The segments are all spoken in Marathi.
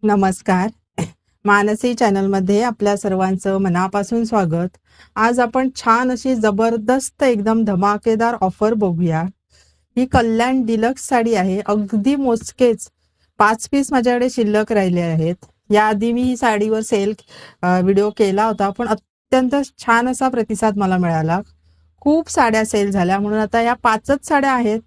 नमस्कार. मानसी चॅनलमध्ये आपल्या सर्वांचं मनापासून स्वागत. आज आपण छान अशी जबरदस्त एकदम धमाकेदार ऑफर बघूया. ही कल्याण डिलक्स साडी आहे. अगदी मोजकेच 5 पीस माझ्याकडे शिल्लक राहिले आहेत. याआधी मी ही साडीवर व्हिडिओ केला होता, पण अत्यंत छान असा प्रतिसाद मला मिळाला. खूप साड्या सेल झाल्या, म्हणून आता या 5च साड्या आहेत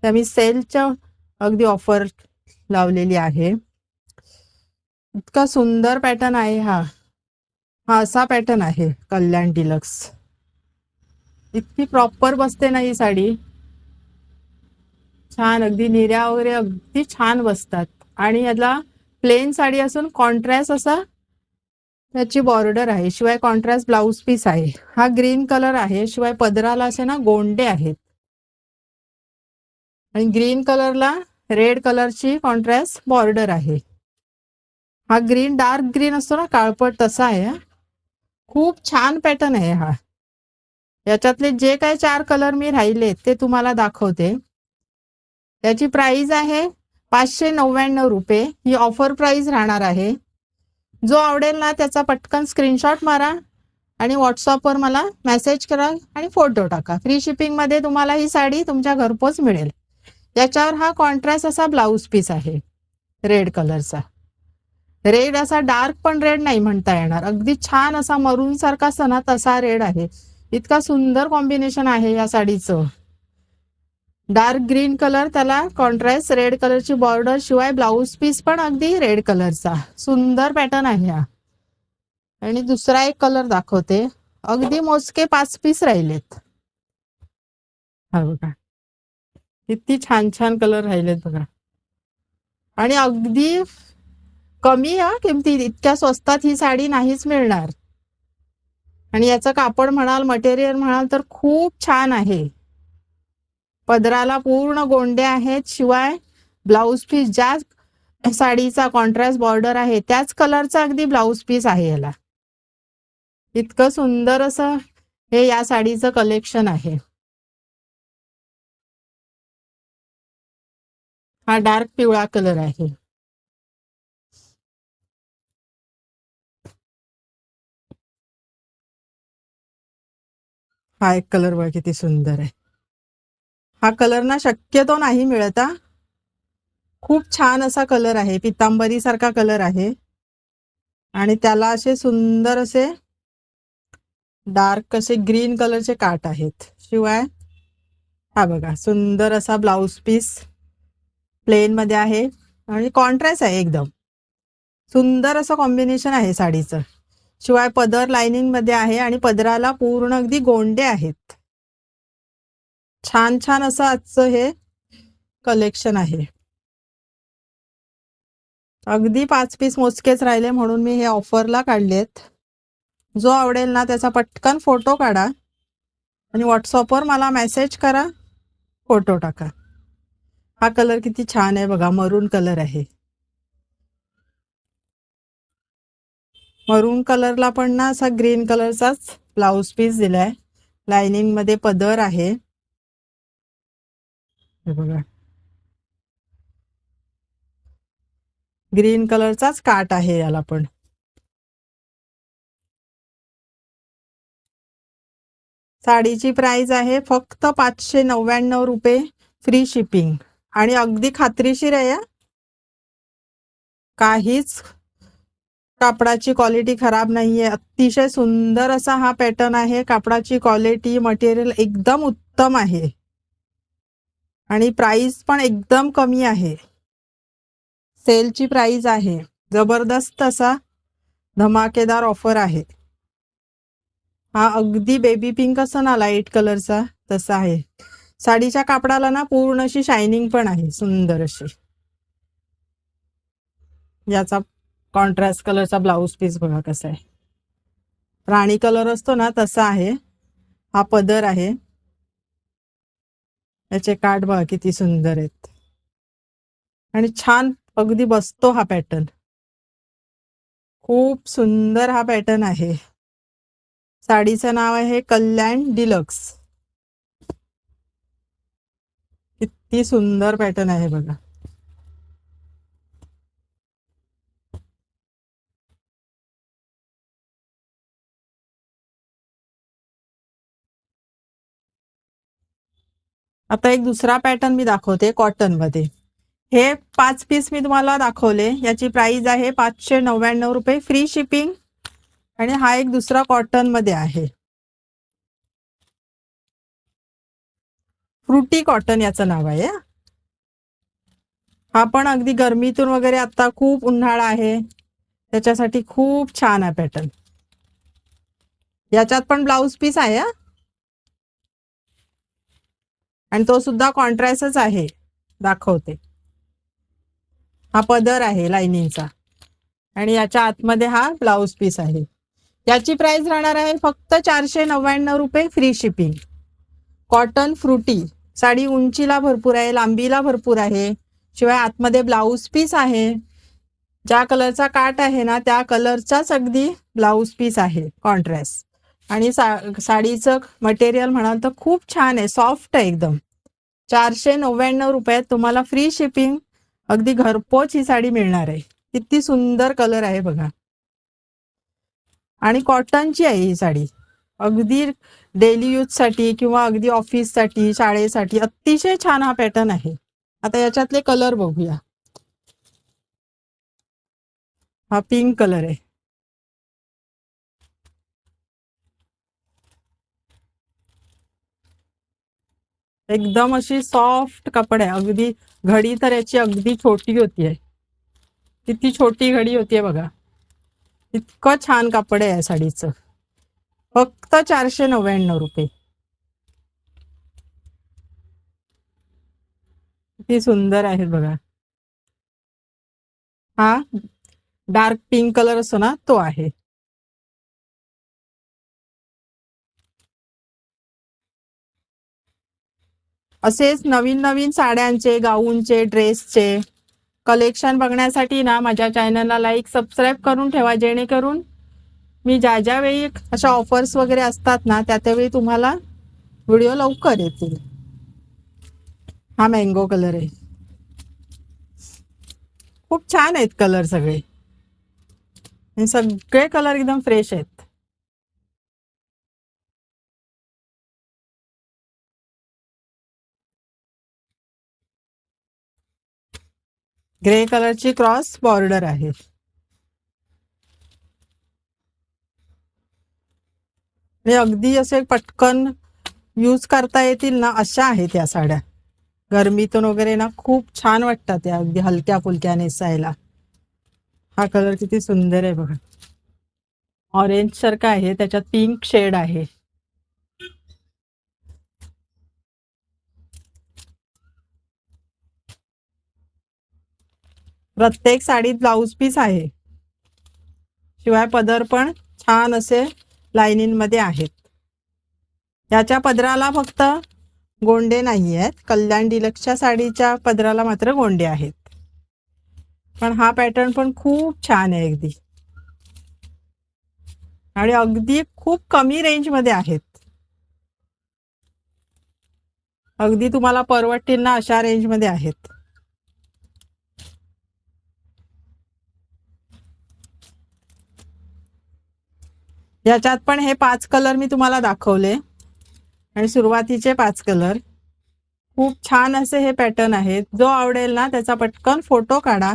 त्या मी सेलच्या अगदी ऑफर लावलेली आहे. इतका सुंदर पॅटर्न आहे हा. हा असा पॅटर्न आहे कल्याण डिलक्स. इतकी प्रॉपर बसते ना ही साडी. छान अगदी निर्या वगैरे अगदी छान बसतात. आणि याला प्लेन साडी असून कॉन्ट्रास्ट असा त्याची बॉर्डर आहे. शिवाय कॉन्ट्रास्ट ब्लाउज पीस आहे. हा ग्रीन कलर आहे. शिवाय पदराला असे ना गोंडे आहेत. आणि ग्रीन कलरला रेड कलरची कॉन्ट्रास्ट बॉर्डर आहे. हा ग्रीन डार्क ग्रीन असतो ना काळपट, तसा आहे. खूप छान पॅटर्न आहे हा. याच्यातले जे काही 4 कलर मी राहिले ते तुम्हाला दाखवते. याची प्राइस आहे 599 रुपये. ही ऑफर प्राइस राहणार आहे. जो आवडेल ना त्याचा पटकन स्क्रीनशॉट मारा आणि व्हॉट्सअपवर मला मेसेज करा आणि फोटो टाका. फ्री शिपिंगमध्ये तुम्हाला ही साडी तुमच्या घरपोच मिळेल. याच्यावर हा कॉन्ट्रास्ट असा ब्लाउज पीस आहे रेड कलरचा. रेड असा डार्क पण रेड नाही म्हणता येणार, अगदी छान असा मरून सारखा असतो ना तसा रेड आहे. इतका सुंदर कॉम्बिनेशन आहे या साडीचं. डार्क ग्रीन कलर, त्याला कॉन्ट्रास्ट रेड कलरची बॉर्डर, शिवाय ब्लाउज पीस पण अगदी रेड कलरचा. सुंदर पॅटर्न आहे हा. आणि दुसरा एक कलर दाखवते. अगदी मोजके 5 पीस राहिलेत. हा बघा किती छान छान कलर राहिलेत बघा. आणि अगदी कमी किमतीत, इतक्या स्वस्तात ही साडी नाहीच मिळणार. आणि याचं कापड म्हणाल, मटेरियल म्हणाल तर खूप छान आहे. पदराला पूर्ण गोंडे आहेत. शिवाय ब्लाउज पीस ज्या साडीचा कॉन्ट्रास्ट बॉर्डर आहे त्याच कलरचा अगदी ब्लाउज पीस आहे याला. इतकं सुंदर असं हे या साडीचं कलेक्शन आहे. हा डार्क पिवळा कलर आहे. हा एक कलर बघा किती सुंदर आहे. हा कलर ना शक्यतो नाही मिळत. खूप छान असा कलर आहे. पितांबरी सारखा कलर आहे. आणि त्याला असे सुंदर असे डार्क असे ग्रीन कलरचे काट आहेत. शिवाय हा बघा सुंदर असा ब्लाउज पीस प्लेन मध्ये आहे आणि कॉन्ट्रास्ट आहे. एकदम सुंदर असं कॉम्बिनेशन आहे साडीचं. शिवाय पदर लाइनिंग मध्ये आहे आणि पदराला पूर्ण अगदी गोंडे आहेत. छान छान असं आजचं हे कलेक्शन आहे. अगदी 5 पीस मोजकेच राहिले म्हणून मी हे ऑफरला काढलेत. जो आवडेल ना त्याचा पटकन फोटो काढा आणि व्हॉट्सअपवर मला मेसेज करा, फोटो टाका. हा कलर किती छान आहे बघा. मरून कलर आहे. मरून कलरला पण ना असा ग्रीन कलरचाच ब्लाउज पीस दिलाय. लाइनिंग मध्ये पदर आहे. हे बघा ग्रीन कलरचाच काट आहे याला पण. साडीची प्राइस आहे फक्त 599 रुपये, फ्री शिपिंग. आणि अगदी खात्रीशीर आहे. काहीच कापडाची क्वालिटी खराब नाहीये. अतिशय सुंदर असा हा पॅटर्न आहे. कापडाची क्वालिटी, मटेरियल एकदम उत्तम आहे. आणि प्राइस पण एकदम कमी आहे. सेलची प्राइस आहे. जबरदस्त असा धमाकेदार ऑफर आहे. हा अगदी बेबी पिंक असं ना लाईट कलरचा तसा आहे. साडीच्या कापडाला ना पूर्ण अशी शायनिंग पण आहे सुंदर अशी. याचा कॉन्ट्रास्ट कलरचा ब्लाउज पीस बघा कसा आहे. राणी कलर असतो ना तसा आहे. हा पदर आहे. याचे काठ बघा किती सुंदर आहेत. आणि छान अगदी बसतो हा पॅटर्न. खूप सुंदर हा पॅटर्न आहे. साडीचं नाव आहे कल्याण डिलक्स. किती सुंदर पॅटर्न आहे बघा. आता एक दुसरा पॅटर्न मी दाखवते कॉटन मध्ये. हे 5 पीस मी तुम्हाला दाखवले. याची प्राइस आहे 599 रुपये, फ्री शिपिंग. आणि हा एक दुसरा कॉटन मध्ये आहे, फ्रुटी कॉटन याचं नाव आहे. हा पण अगदी गरमीतून वगैरे, आता खूप उन्हाळा आहे त्याच्यासाठी खूप छान आहे पॅटर्न. याच्यात पण ब्लाउज पीस आहे आणि तो सुद्धा कॉन्ट्रास्टच आहे, दाखवते. हा पदर आहे लाइनिंगचा आणि याच्या आतमध्ये हा ब्लाउज पीस आहे. याची प्राइस राहणार आहे फक्त 499 रुपये, free shipping. Cotton fruity sari उंचीला भरपूर आहे, लांबीला भरपूर आहे, शिवाय आतमध्ये ब्लाउज पीस आहे. ज्या कलरचा काट आहे ना त्या कलरचाच अगदी ब्लाउज पीस आहे कॉन्ट्रास्ट. आणि साडीचं मटेरियल म्हणाल तर खूप छान आहे, सॉफ्ट आहे एकदम. 499 रुपयात तुम्हाला फ्री शिपिंग, अगदी घरपोच ही साडी मिळणार आहे. किती सुंदर कलर आहे बघा. आणि कॉटनची आहे ही साडी, अगदी डेली यूज साठी किंवा अगदी ऑफिस साठी, शाळेसाठी अतिशय छान हा पॅटर्न आहे. आता याच्यातले कलर बघूया. हा पिंक कलर आहे, एकदम अशी सॉफ्ट कपडा आहे. अगदी घडी तर याची अगदी छोटी होती आहे, किती छोटी घडी होतीये बघा. इतकं छान कपडे आहे साडीचं, फक्त 499 रुपये. किती सुंदर आहेत बघा. हा डार्क पिंक कलर असतो ना तो आहे. असेच नवीन नवीन साड्यांचे, गाऊनचे, ड्रेसचे कलेक्शन बघण्यासाठी ना माझ्या चॅनलला लाईक, सबस्क्राईब करून ठेवा, जेणेकरून मी ज्या वेळी अशा ऑफर्स वगैरे असतात ना त्यावेळी तुम्हाला व्हिडिओ लवकर येतील. हा मँगो कलर आहे, खूप छान आहेत कलर सगळे, सगळे कलर एकदम फ्रेश आहेत. ग्रे कलरची क्रॉस बॉर्डर आहे. आणि अगदी असे पटकन यूज करता येतील ना अशा आहेत या साड्या. गरमीतून वगैरे ना खूप छान वाटतात त्या, अगदी हलक्या फुलक्या नेसायला. हा कलर किती सुंदर आहे बघा, ऑरेंज सारखा आहे, त्याच्यात पिंक शेड आहे. प्रत्येक साडीत ब्लाउज पीस आहे, शिवाय पदर पण छान असे लाइनिंग मध्ये आहेत. याच्या पदराला फक्त गोंडे नाही आहेत, कल्याण डिलक्सच्या साडीच्या पदराला मात्र गोंडे आहेत. पण हा पॅटर्न पण खूप छान आहे अगदी, आणि अगदी खूप कमी रेंज मध्ये आहेत. अगदी तुम्हाला परवडतील ना अशा रेंज मध्ये आहेत. याच्यात पण हे 5 कलर मी तुम्हाला दाखवले आणि सुरुवातीचे 5 कलर खूप छान असे हे पॅटर्न आहेत. जो आवडेल ना त्याचा पटकन फोटो काढा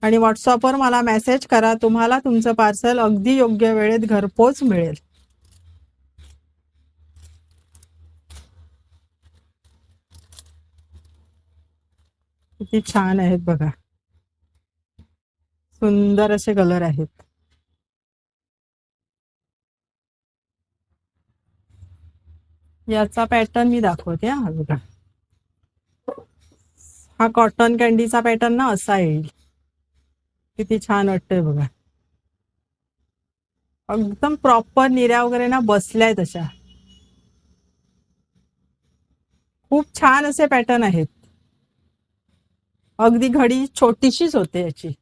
आणि व्हॉट्सअपवर मला मेसेज करा, तुम्हाला तुमचं पार्सल अगदी योग्य वेळेत घरपोच मिळेल. किती छान आहेत बघा, सुंदर असे कलर आहेत. याचा पॅटर्न मी दाखवते. हा बघा, हा कॉटन कॅन्डीचा पॅटर्न ना असा येईल, किती छान वाटतंय बघा. एकदम प्रॉपर निऱ्या वगैरे ना बसल्यात अशा, खूप छान असे पॅटर्न आहेत. अगदी घडी छोटीशीच होते याची.